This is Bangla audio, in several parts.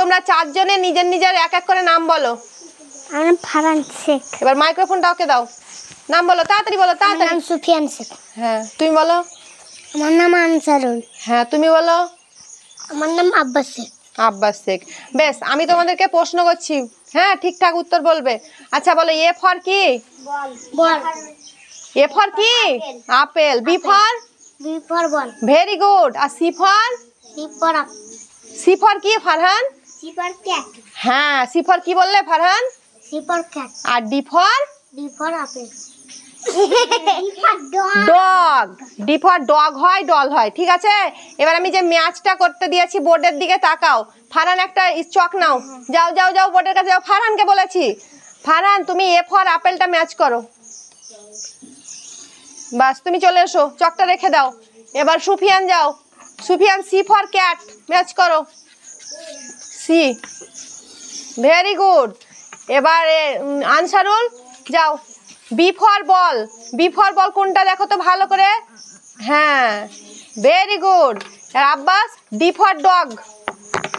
তোমরা চারজনে নিজের নিজের এক এক করে নাম বলো। আমার নাম ফারহান শেখ। এবার মাইক্রোফোনটা ওকে দাও, নাম বলো, তাড়াতাড়ি বলো, তাড়াতাড়ি। নাম সুফিয়ান শেখ। হ্যাঁ তুমি বলো। আমার নাম আনসারুল। হ্যাঁ তুমি বলো। আমার নাম আব্বাস শেখ। আব্বাস শেখ। বেশ, আমি তোমাদেরকে প্রশ্ন করছি, হ্যাঁ ঠিকঠাক উত্তর বলবে। আচ্ছা বলো, এ ফর কি? বল। এ ফর কি? Apple. B for? B for ball. Very good. আর C for? C for up. C for কি ফারহান? C for cat. হ্যাঁ, সি ফর কি বললে ফারহান? C for cat. আর D for? D for apple. D for dog. D for dog হয়, ডল হয়, ঠিক আছে। এবার আমি যে ম্যাচটা করতে দিয়েছি বোর্ডের দিকে তাকাও। ফারহান একটা চক নাও, যাও যাও যাও বোর্ডের কাছে যাও। ফারহানকে বলেছি, ফারহান তুমি এ ফর আপেলটা ম্যাচ করো। বাস তুমি চলে এসো, চকটা রেখে দাও। এবার সুফিয়ান যাও, Sufiyan C for cat match করো। C, very good. এবারে আনসারুল যাও, B for ball. B for ball কোনটা দেখো তো ভালো করে। হ্যাঁ, ভেরি গুড। আর Abbas D for dog.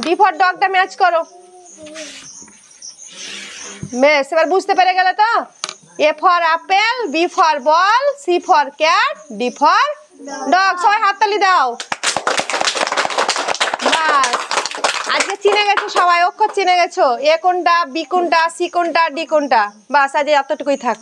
D for ডগটা ম্যাচ করো। বেশ, এবার বুঝতে পেরে গেলে তো? A for apple, B for ball, C for cat, D for dog. সবাই হাততালি দাও। বাস, আজকে চিনে গেছো সবাই, অক্ষর চিনে গেছো। এ কোনটা, বি কোনটা, সি কোনটা, ডি কোনটা। বাস আজ এতটুকুই থাক।